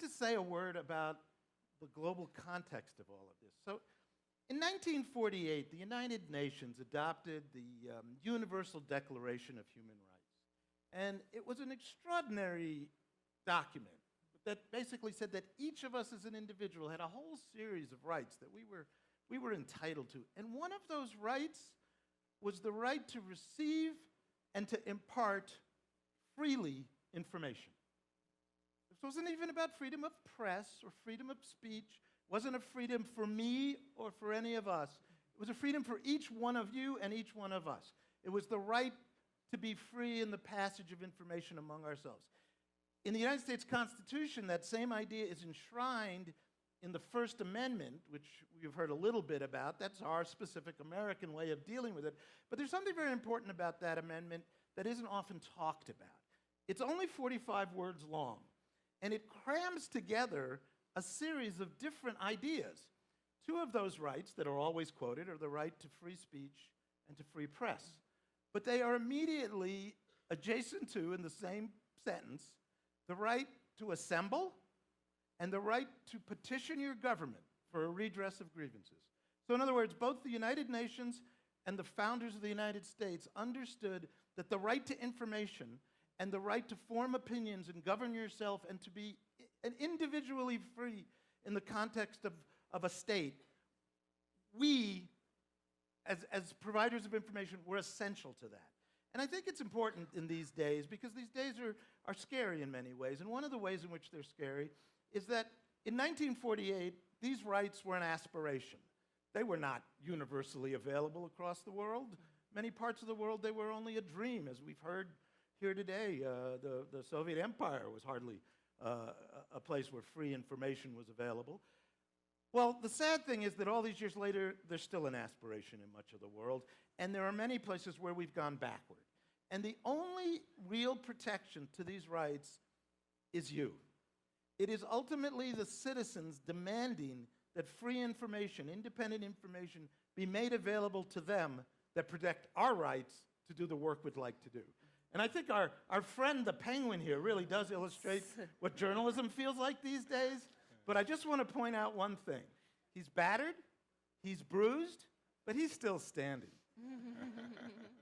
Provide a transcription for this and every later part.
say a word about the global context of all of this. So, in 1948, the United Nations adopted the Universal Declaration of Human Rights. And it was an extraordinary document that basically said that each of us as an individual had a whole series of rights that we were entitled to. And one of those rights was the right to receive and to impart freely information. This wasn't even about freedom of press or freedom of speech. It wasn't a freedom for me or for any of us. It was a freedom for each one of you and each one of us. It was the right to be free in the passage of information among ourselves. In the United States Constitution, that same idea is enshrined in the First Amendment, which we've heard a little bit about. That's our specific American way of dealing with it. But there's something very important about that amendment that isn't often talked about. It's only 45 words long, and it crams together a series of different ideas. Two of those rights that are always quoted are the right to free speech and to free press. But they are immediately adjacent to, in the same sentence, the right to assemble and the right to petition your government for a redress of grievances. So in other words, both the United Nations and the founders of the United States understood that the right to information and the right to form opinions and govern yourself and to be individually free in the context of a state, we, as providers of information, were essential to that. And I think it's important in these days because these days are scary in many ways. And one of the ways in which they're scary is that in 1948, these rights were an aspiration. They were not universally available across the world. Many parts of the world, they were only a dream. As we've heard here today, the Soviet Empire was hardly a place where free information was available. Well, the sad thing is that all these years later, there's still an aspiration in much of the world, and there are many places where we've gone backward. And the only real protection to these rights is you. It is ultimately the citizens demanding that free information, independent information, be made available to them that protect our rights to do the work we'd like to do. And I think our friend the penguin here really does illustrate what journalism feels like these days. But I just want to point out one thing. He's battered, he's bruised, but he's still standing.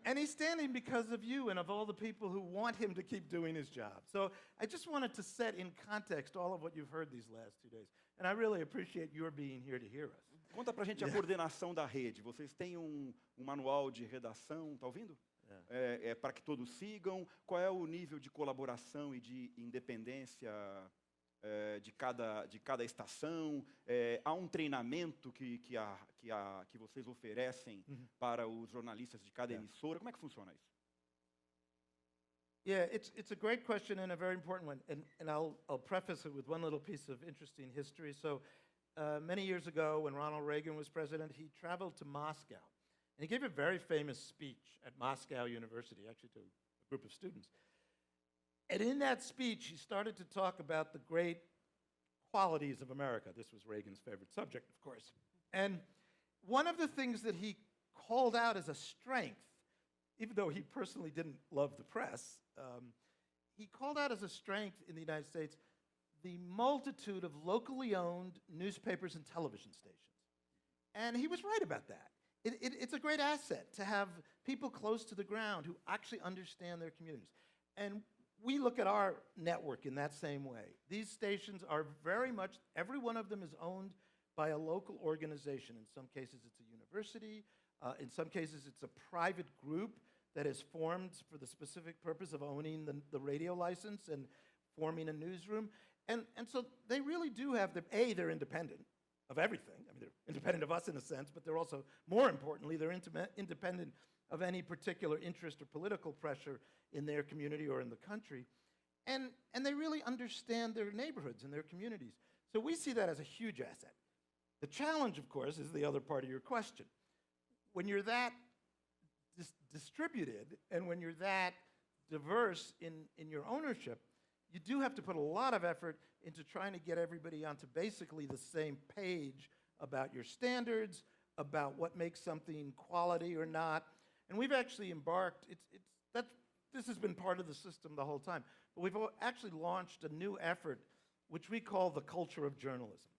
And he's standing because of you and of all the people who want him to keep doing his job. So I just wanted to set in context all of what you've heard these last 2 days. And I really appreciate your being here to hear us. Conta pra gente a coordenação da rede. Vocês têm um manual de redação, tá ouvindo? É para que todos sigam. Qual é o nível de colaboração e de independência de cada estação? Há um treinamento que vocês oferecem para os jornalistas de cada emissora? Como é que funciona isso? Yeah, it's a great question and a very important one. And I'll preface it with one little piece of interesting history. So many years ago, when Ronald Reagan was president, he traveled to Moscow. And he gave a very famous speech at Moscow University, actually to a group of students. And in that speech, he started to talk about the great qualities of America. This was Reagan's favorite subject, of course. And one of the things that he called out as a strength, even though he personally didn't love the press, he called out as a strength in the United States the multitude of locally owned newspapers and television stations. And he was right about that. It's a great asset to have people close to the ground who actually understand their communities. And we look at our network in that same way. These stations are very much, every one of them is owned by a local organization. In some cases, it's a university. In some cases, it's a private group that is formed for the specific purpose of owning the radio license and forming a newsroom. And so they really do have they're independent of everything. I mean, they're independent of us in a sense, but they're also, more importantly, they're independent of any particular interest or political pressure in their community or in the country. And they really understand their neighborhoods and their communities. So we see that as a huge asset. The challenge, of course, is the other part of your question. When you're that distributed and when you're that diverse in your ownership, you do have to put a lot of effort into trying to get everybody onto basically the same page about your standards, about what makes something quality or not. And we've actually embarked, this has been part of the system the whole time, but we've actually launched a new effort which we call the culture of journalism.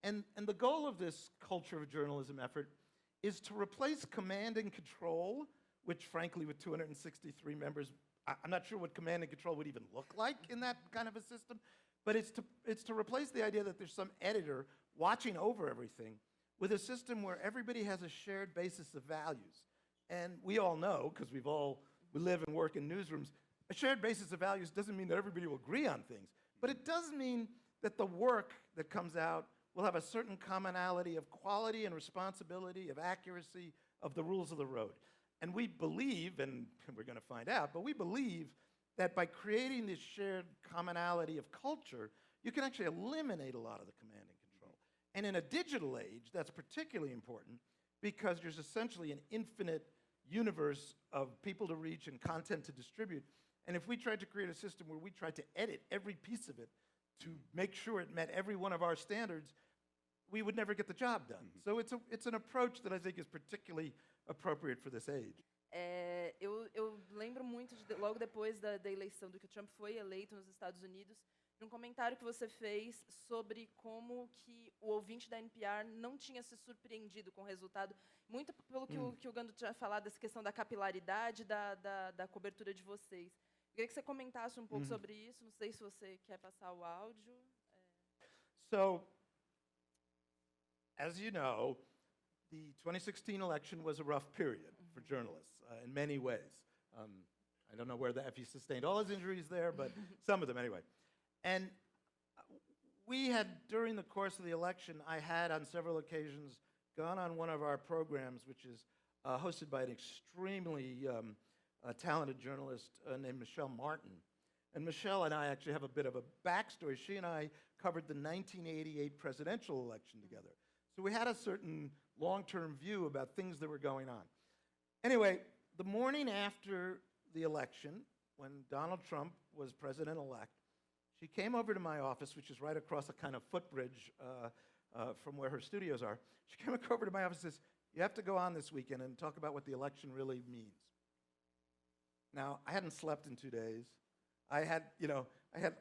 And the goal of this culture of journalism effort is to replace command and control, which frankly with 263 members, I'm not sure what command and control would even look like in that kind of a system, but it's to replace the idea that there's some editor watching over everything with a system where everybody has a shared basis of values. And we all know, because we live and work in newsrooms, a shared basis of values doesn't mean that everybody will agree on things, but it does mean that the work that comes out will have a certain commonality of quality and responsibility, of accuracy, of the rules of the road. And we believe, and we're going to find out, but we believe that by creating this shared commonality of culture, you can actually eliminate a lot of the command and control. And in a digital age, that's particularly important because there's essentially an infinite universe of people to reach and content to distribute. And if we tried to create a system where we tried to edit every piece of it to make sure it met every one of our standards, we would never get the job done. So it's an approach that I think is particularly appropriate for this age. Eu lembro muito, logo depois da eleição, do que o Trump foi eleito nos Estados Unidos, de um comentário que você fez sobre como que o ouvinte da NPR não tinha se surpreendido com o resultado, muito pelo que o Gandour tinha falado, dessa questão da capilaridade da cobertura de vocês. Eu queria que você comentasse um pouco sobre isso, não sei se você quer passar o áudio. So, as you know, the 2016 election was a rough period for journalists in many ways. I don't know if he sustained all his injuries there, but some of them anyway. And we had, during the course of the election, I had on several occasions gone on one of our programs, which is hosted by an extremely talented journalist named Michelle Martin. And Michelle and I actually have a bit of a backstory. She and I covered the 1988 presidential election together. So we had a certain long-term view about things that were going on. Anyway, the morning after the election, when Donald Trump was president-elect, she came over to my office, which is right across a kind of footbridge from where her studios are. She came over to my office and says, "You have to go on this weekend and talk about what the election really means." Now, I hadn't slept in 2 days. I had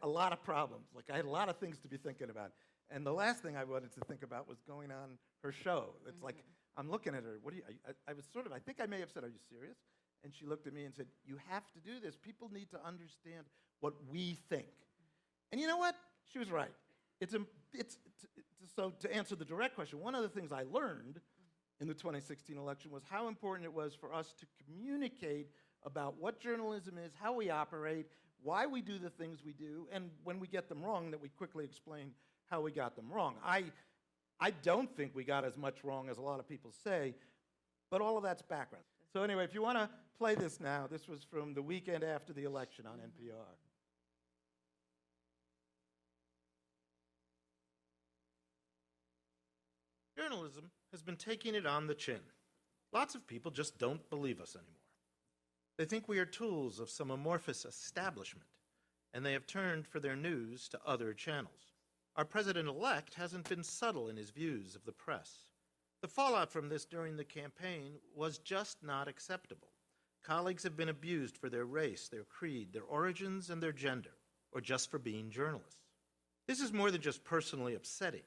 a lot of problems. Like, I had a lot of things to be thinking about. And the last thing I wanted to think about was going on her show. It's like, I'm looking at her, I think I may have said, "Are you serious?" And she looked at me and said, "You have to do this. People need to understand what we think." And you know what? She was right. So to answer the direct question, one of the things I learned in the 2016 election was how important it was for us to communicate about what journalism is, how we operate, why we do the things we do, and when we get them wrong, that we quickly explain how we got them wrong. I don't think we got as much wrong as a lot of people say, but all of that's background. So anyway, if you want to play this now, this was from the weekend after the election on NPR. Journalism has been taking it on the chin. Lots of people just don't believe us anymore. They think we are tools of some amorphous establishment, and they have turned for their news to other channels. Our president-elect hasn't been subtle in his views of the press. The fallout from this during the campaign was just not acceptable. Colleagues have been abused for their race, their creed, their origins, and their gender, or just for being journalists. This is more than just personally upsetting.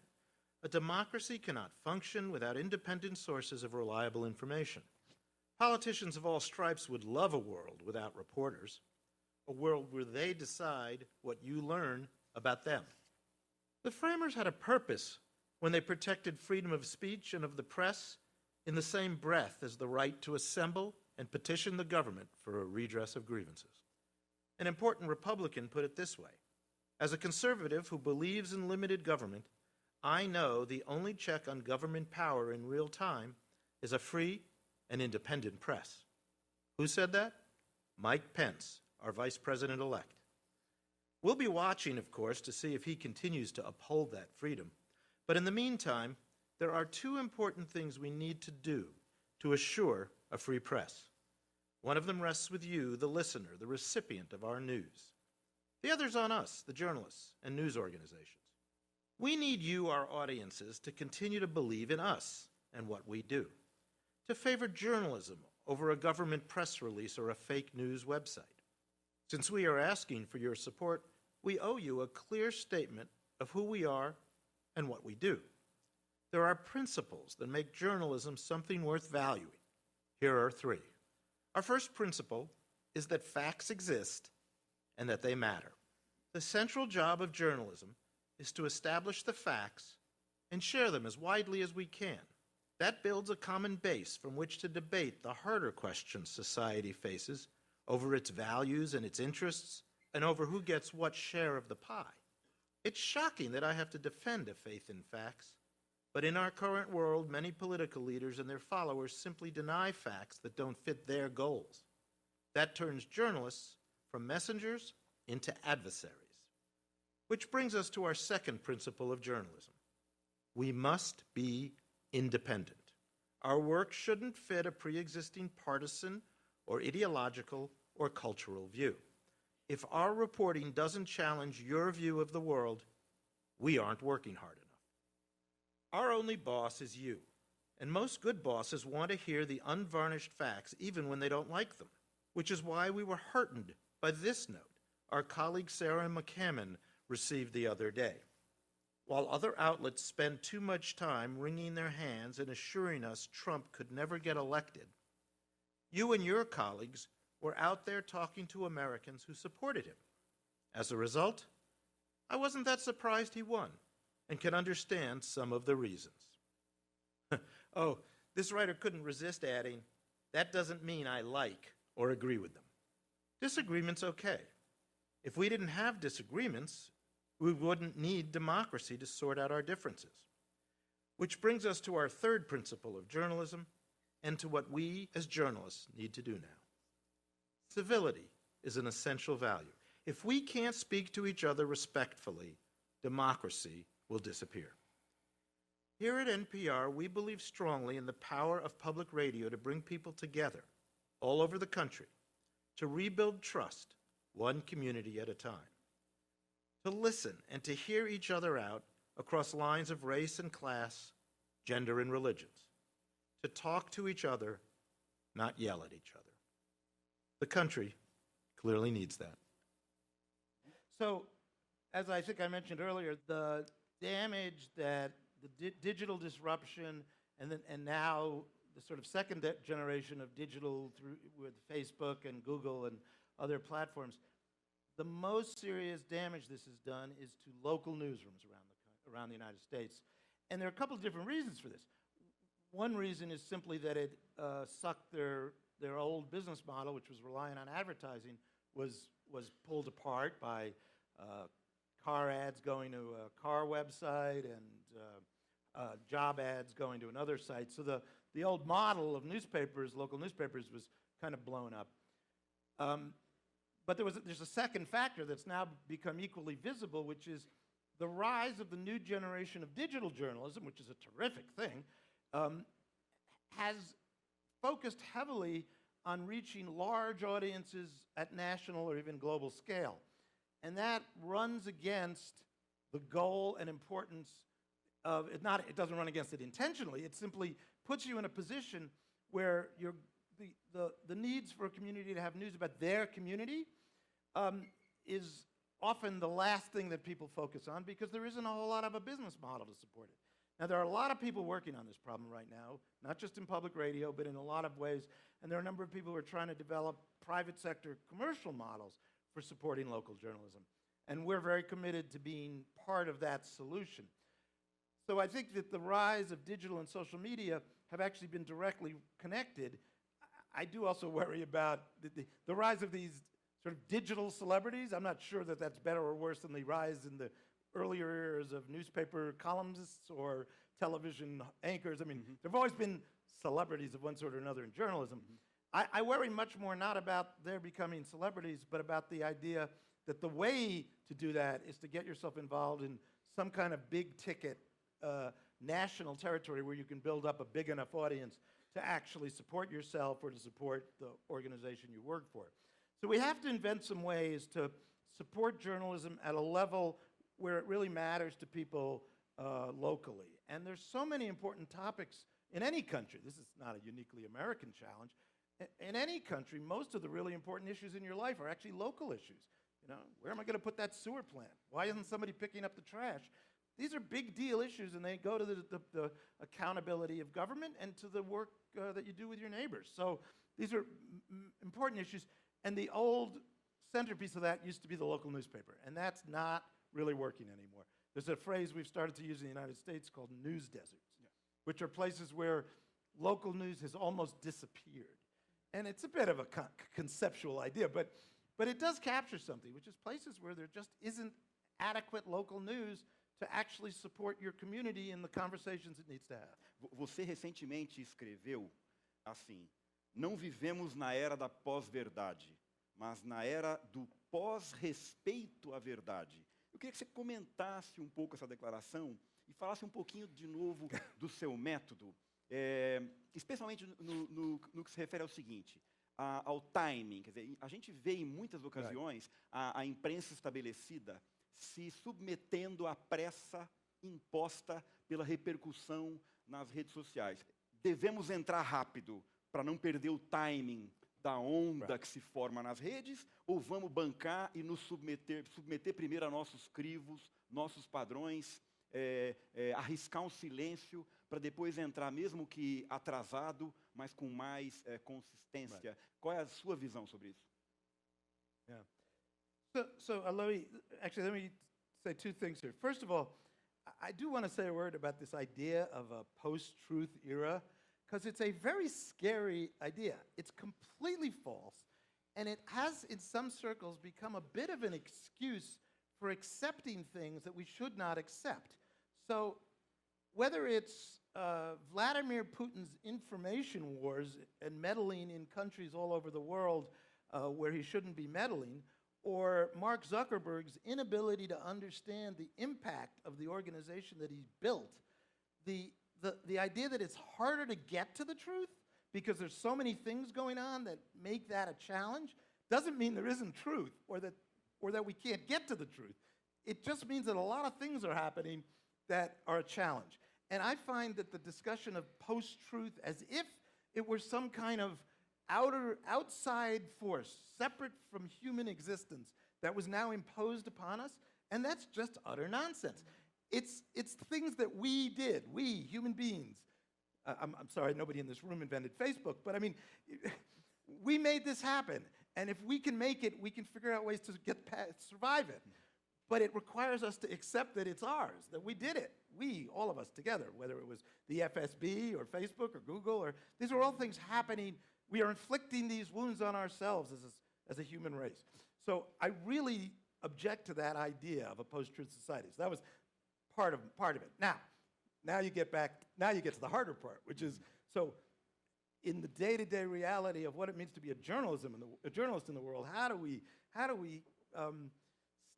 A democracy cannot function without independent sources of reliable information. Politicians of all stripes would love a world without reporters, a world where they decide what you learn about them. The framers had a purpose when they protected freedom of speech and of the press in the same breath as the right to assemble and petition the government for a redress of grievances. An important Republican put it this way: "As a conservative who believes in limited government, I know the only check on government power in real time is a free and independent press." Who said that? Mike Pence, our vice president-elect. We'll be watching, of course, to see if he continues to uphold that freedom. But in the meantime, there are two important things we need to do to assure a free press. One of them rests with you, the listener, the recipient of our news. The other's on us, the journalists and news organizations. We need you, our audiences, to continue to believe in us and what we do, to favor journalism over a government press release or a fake news website. Since we are asking for your support, we owe you a clear statement of who we are and what we do. There are principles that make journalism something worth valuing. Here are three. Our first principle is that facts exist and that they matter. The central job of journalism is to establish the facts and share them as widely as we can. That builds a common base from which to debate the harder questions society faces over its values and its interests, and over who gets what share of the pie. It's shocking that I have to defend a faith in facts, but in our current world, many political leaders and their followers simply deny facts that don't fit their goals. That turns journalists from messengers into adversaries. Which brings us to our second principle of journalism. We must be independent. Our work shouldn't fit a pre-existing partisan or ideological or cultural view. If our reporting doesn't challenge your view of the world, we aren't working hard enough. Our only boss is you, and most good bosses want to hear the unvarnished facts even when they don't like them, which is why we were heartened by this note our colleague Sarah McCammon received the other day. While other outlets spend too much time wringing their hands and assuring us Trump could never get elected, you and your colleagues were out there talking to Americans who supported him. As a result, I wasn't that surprised he won and can understand some of the reasons. Oh, this writer couldn't resist adding, that doesn't mean I like or agree with them. Disagreement's okay. If we didn't have disagreements, we wouldn't need democracy to sort out our differences. Which brings us to our third principle of journalism and to what we as journalists need to do now. Civility is an essential value. If we can't speak to each other respectfully, democracy will disappear. Here at NPR, we believe strongly in the power of public radio to bring people together all over the country, to rebuild trust, one community at a time, to listen and to hear each other out across lines of race and class, gender and religions, to talk to each other, not yell at each other. The country clearly needs that. So, as I think I mentioned earlier, the damage that the digital disruption and now the sort of second generation of digital through with Facebook and Google and other platforms, the most serious damage this has done is to local newsrooms around the United States. And there are a couple of different reasons for this. One reason is simply that it sucked their old business model, which was relying on advertising, was pulled apart by car ads going to a car website and job ads going to another site. So the old model of newspapers, local newspapers, was kind of blown up. But there's a second factor that's now become equally visible, which is the rise of the new generation of digital journalism, which is a terrific thing, has focused heavily on reaching large audiences at national or even global scale. And that runs against the goal and importance of it. It doesn't run against it intentionally. It simply puts you in a position where the needs for a community to have news about their community is often the last thing that people focus on because there isn't a whole lot of a business model to support it. Now, there are a lot of people working on this problem right now, not just in public radio, but in a lot of ways. And there are a number of people who are trying to develop private sector commercial models for supporting local journalism. And we're very committed to being part of that solution. So I think that the rise of digital and social media have actually been directly connected. I do also worry about the rise of these sort of digital celebrities. I'm not sure that that's better or worse than the rise in the earlier eras of newspaper columnists or television anchors. I mean, there have always been celebrities of one sort or another in journalism. I worry much more not about their becoming celebrities, but about the idea that the way to do that is to get yourself involved in some kind of big ticket national territory where you can build up a big enough audience to actually support yourself or to support the organization you work for. So we have to invent some ways to support journalism at a level where it really matters to people locally. And there's so many important topics in any country. This is not a uniquely American challenge. In any country, most of the really important issues in your life are actually local issues. Where am I going to put that sewer plant? Why isn't somebody picking up the trash? These are big deal issues, and they go to the accountability of government and to the work that you do with your neighbors. So these are important issues, and the old centerpiece of that used to be the local newspaper, and that's not really working anymore. There's a phrase we've started to use in the United States called news deserts, which are places where local news has almost disappeared. And it's a bit of a conceptual idea, but it does capture something, which is places where there just isn't adequate local news to actually support your community in the conversations it needs to have. Você recentemente escreveu assim: não vivemos na era da pós-verdade, mas na era do pós-respeito à verdade. Eu queria que você comentasse um pouco essa declaração e falasse um pouquinho de novo do seu método, especialmente no que se refere ao seguinte, ao timing. Quer dizer, a gente vê em muitas ocasiões a imprensa estabelecida se submetendo à pressa imposta pela repercussão nas redes sociais. Devemos entrar rápido para não perder o timing da onda que se forma nas redes, ou vamos bancar e nos submeter primeiro a nossos crivos, nossos padrões, arriscar um silêncio para depois entrar, mesmo que atrasado, mas com mais consistência. Qual é a sua visão sobre isso? Yeah. So let me say two things here. First of all, I do want to say a word about this idea of a post-truth era, because it's a very scary idea. It's completely false, and it has, in some circles, become a bit of an excuse for accepting things that we should not accept. So whether it's Vladimir Putin's information wars and meddling in countries all over the world where he shouldn't be meddling, or Mark Zuckerberg's inability to understand the impact of the organization that he's built, the idea that it's harder to get to the truth because there's so many things going on that make that a challenge doesn't mean there isn't truth or that we can't get to the truth. It just means that a lot of things are happening that are a challenge. And I find that the discussion of post-truth as if it were some kind of outside force, separate from human existence, that was now imposed upon us, and that's just utter nonsense. It's things that we did, we, human beings. I'm sorry, nobody in this room invented Facebook, but I mean, we made this happen, and if we can make it, we can figure out ways to survive it. But it requires us to accept that it's ours, that we did it, we, all of us together, whether it was the FSB or Facebook or Google, these are all things happening. We are inflicting these wounds on ourselves as a human race. So I really object to that idea of a post-truth society. So that was part of it. Now you get to the harder part, which is, so in the day-to-day reality of what it means to be a journalist in the world, how do we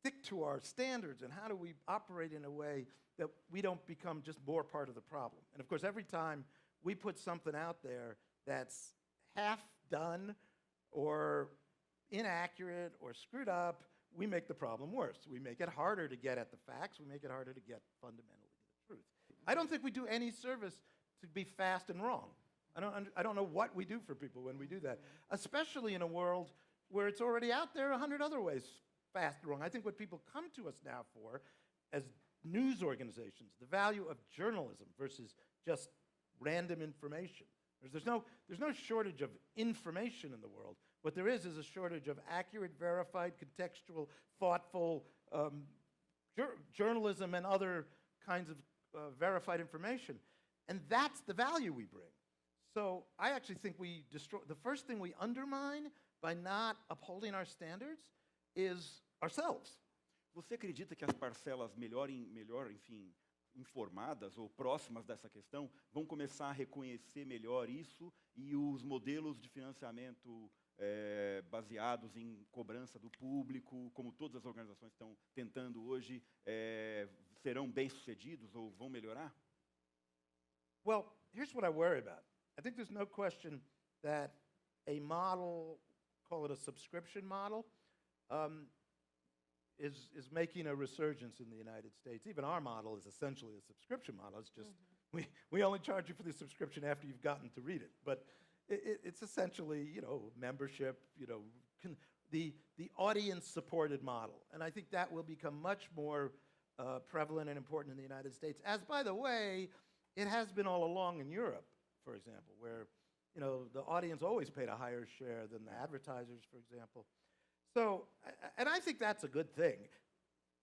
stick to our standards, and how do we operate in a way that we don't become just more part of the problem? And of course, every time we put something out there that's half done or inaccurate or screwed up, we make the problem worse. We make it harder to get at the facts. We make it harder to get fundamentally to the truth. I don't think we do any service to be fast and wrong. I don't know what we do for people when we do that, especially in a world where it's already out there 100 other ways fast and wrong. I think what people come to us now for as news organizations, the value of journalism versus just random information. There's no shortage of information in the world. What there is a shortage of accurate, verified, contextual, thoughtful journalism and other kinds of verified information. And that's the value we bring. So I actually think the first thing we undermine by not upholding our standards is ourselves. Você acredita que as parcelas melhor, enfim, informadas ou próximas dessa questão vão começar a reconhecer melhor isso e os modelos de financiamento baseados em cobrança do público, como todas as organizações estão tentando hoje, serão bem-sucedidos ou vão melhorar? Well, here's what I worry about. I think there's no question that a model, call it a subscription model, is making a resurgence in the United States. Even our model is essentially a subscription model. It's just we only charge you for the subscription after you've gotten to read it. But it's essentially, membership, the audience-supported model. And I think that will become much more prevalent and important in the United States, as, by the way, it has been all along in Europe, for example, where the audience always paid a higher share than the advertisers, for example. So, and I think that's a good thing.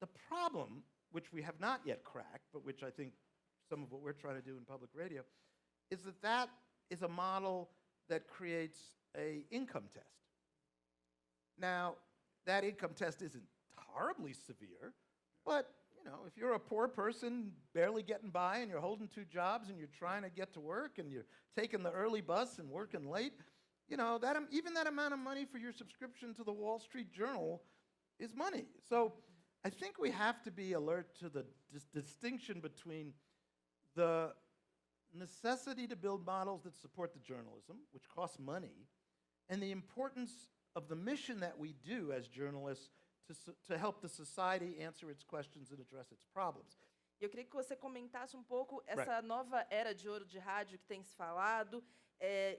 The problem, which we have not yet cracked, but which I think some of what we're trying to do in public radio, is that is a model that creates an income test. Now, that income test isn't horribly severe, but if you're a poor person barely getting by and you're holding 2 jobs and you're trying to get to work and you're taking the early bus and working late, even that amount of money for your subscription to the Wall Street Journal is money. So I think we have to be alert to the distinction between the necessity to build models that support the journalism, which costs money, and the importance of the mission that we do as journalists to help the society answer its questions and address its problems. Eu queria que você comentasse pouco essa nova era de ouro de rádio que tem se falado,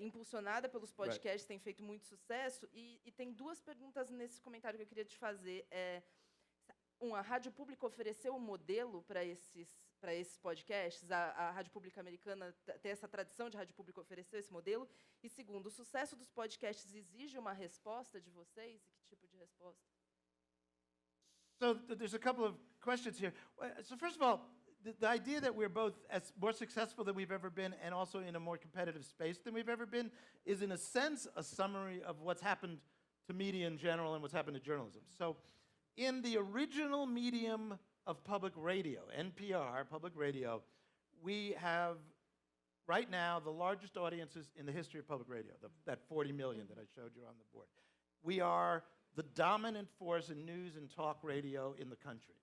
impulsionada pelos podcasts, tem feito muito sucesso, e tem 2 perguntas nesse comentário que eu queria te fazer. A rádio pública ofereceu um modelo para esses podcasts? A rádio pública americana tem essa tradição de rádio pública oferecer esse modelo? E segundo, o sucesso dos podcasts exige uma resposta de vocês? E que tipo de resposta? So there's a couple of questions here. So first of all, the idea that we're both more successful than we've ever been and also in a more competitive space than we've ever been is, in a sense, a summary of what's happened to media in general and what's happened to journalism. So in the original medium of public radio, NPR, public radio, we have right now the largest audiences in the history of public radio, that 40 million that I showed you on the board. We are the dominant force in news and talk radio in the country.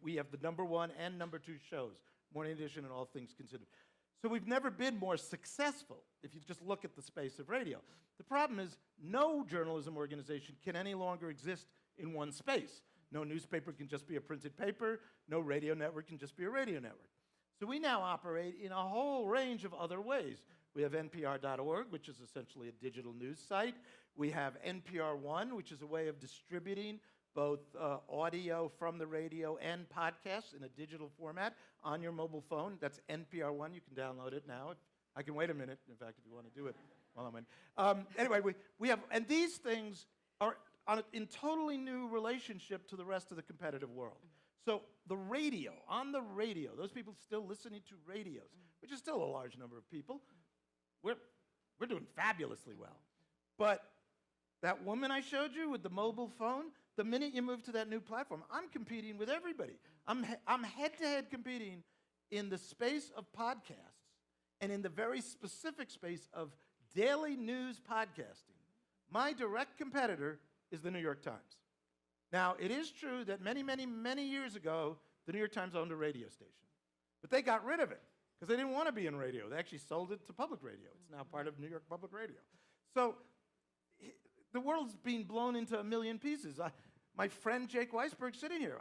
We have the #1 and #2 shows, Morning Edition and All Things Considered. So we've never been more successful if you just look at the space of radio. The problem is no journalism organization can any longer exist in one space. No newspaper can just be a printed paper. No radio network can just be a radio network. So we now operate in a whole range of other ways. We have NPR.org, which is essentially a digital news site. We have NPR One, which is a way of distributing both audio from the radio and podcasts in a digital format on your mobile phone. That's NPR One. You can download it now. I can wait a minute, in fact, if you want to do it while I'm in. Anyway, we have, and these things are in totally new relationship to the rest of the competitive world. So the radio, on the radio, those people still listening to radios, which is still a large number of people, we're doing fabulously well. But that woman I showed you with the mobile phone, the minute you move to that new platform, I'm competing with everybody. I'm head-to-head competing in the space of podcasts and in the very specific space of daily news podcasting. My direct competitor is the New York Times. Now, it is true that many, many, many years ago, the New York Times owned a radio station. But they got rid of it because they didn't want to be in radio. They actually sold it to public radio. It's now part of New York Public Radio. So the world's being blown into a million pieces. My friend Jake Weisberg sitting here.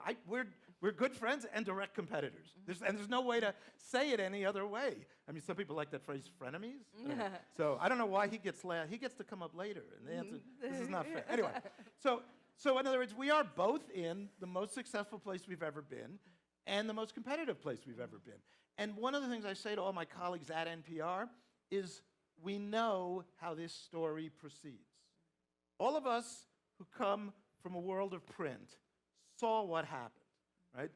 We're good friends and direct competitors. There's no way to say it any other way. I mean, some people like that phrase, frenemies. So I don't know why he gets to come up later. And the answer, this is not fair. Anyway, so in other words, we are both in the most successful place we've ever been and the most competitive place we've ever been. And one of the things I say to all my colleagues at NPR is we know how this story proceeds. All of us who come from a world of print saw what happened, right?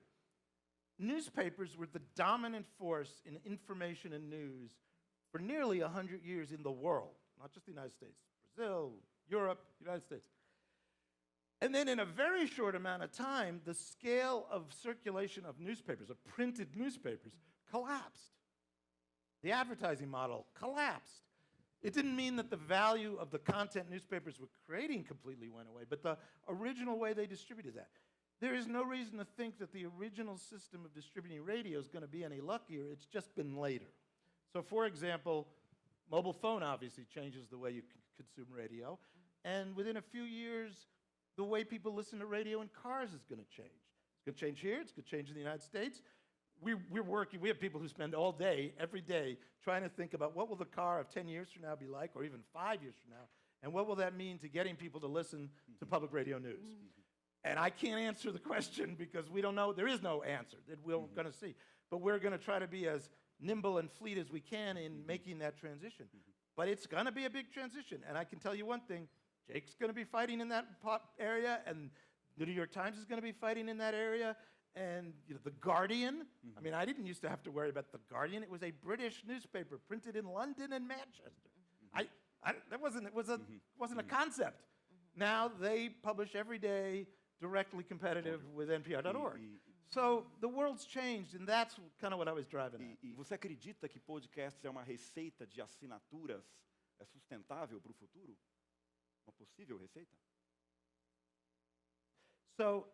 Newspapers were the dominant force in information and news for nearly 100 years in the world, not just the United States, Brazil, Europe, United States. And then in a very short amount of time, the scale of circulation of newspapers, of printed newspapers, collapsed. The advertising model collapsed. It didn't mean that the value of the content newspapers were creating completely went away, but the original way they distributed that. There is no reason to think that the original system of distributing radio is going to be any luckier. It's just been later. So, for example, mobile phone obviously changes the way you consume radio, and within a few years, the way people listen to radio in cars is going to change. It's going to change here. It's going to change in the United States. We're working. We have people who spend all day, every day, trying to think about what will the car of 10 years from now be like, or even 5 years from now. And what will that mean to getting people to listen to public radio news? And I can't answer the question because we don't know. There is no answer that we're going to see. But we're going to try to be as nimble and fleet as we can in making that transition. But it's going to be a big transition. And I can tell you one thing. Jake's going to be fighting in that area, and the New York Times is going to be fighting in that area. And The Guardian, I mean, I didn't used to have to worry about The Guardian. It was a British newspaper printed in London and Manchester. That wasn't a concept. Now they publish every day directly competitive with NPR.org. So the world's changed, and that's kind of what I was driving at. E você acredita que podcast é uma receita de assinaturas sustentável para o futuro? Uma possível receita? So,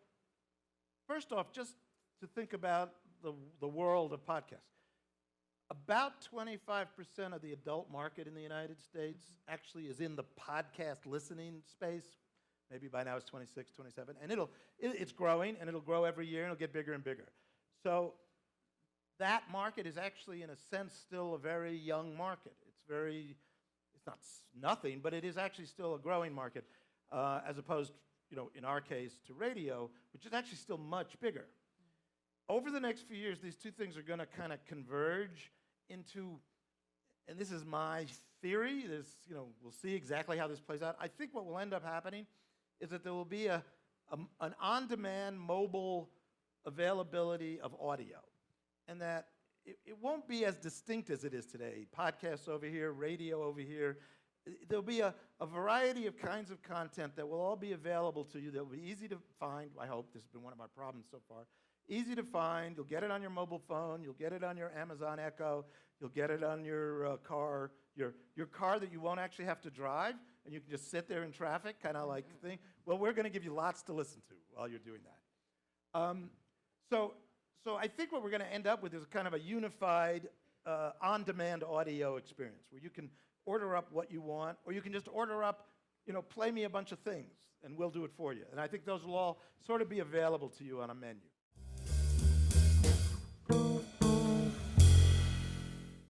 first off, just to think about the world of podcasts. About 25% of the adult market in the United States actually is in the podcast listening space. Maybe by now it's 26, 27. And it's growing, and it'll grow every year, and it'll get bigger and bigger. So that market is actually, in a sense, still a very young market. It's not nothing, but it is actually still a growing market, as opposed, in our case, to radio, which is actually still much bigger. Over the next few years, these two things are going to kind of converge into, and this is my theory, we'll see exactly how this plays out. I think what will end up happening is that there will be an on-demand mobile availability of audio, and that it won't be as distinct as it is today. Podcasts over here, radio over here. There'll be a variety of kinds of content that will all be available to you that will be easy to find. I hope this has been one of our problems so far. Easy to find. You'll get it on your mobile phone. You'll get it on your Amazon Echo. You'll get it on your car, your car that you won't actually have to drive, and you can just sit there in traffic, kind of like thing. Well, we're going to give you lots to listen to while you're doing that. So I think what we're going to end up with is kind of a unified on-demand audio experience where you can order up what you want, or you can just order up, play me a bunch of things, and we'll do it for you. And I think those will all sort of be available to you on a menu.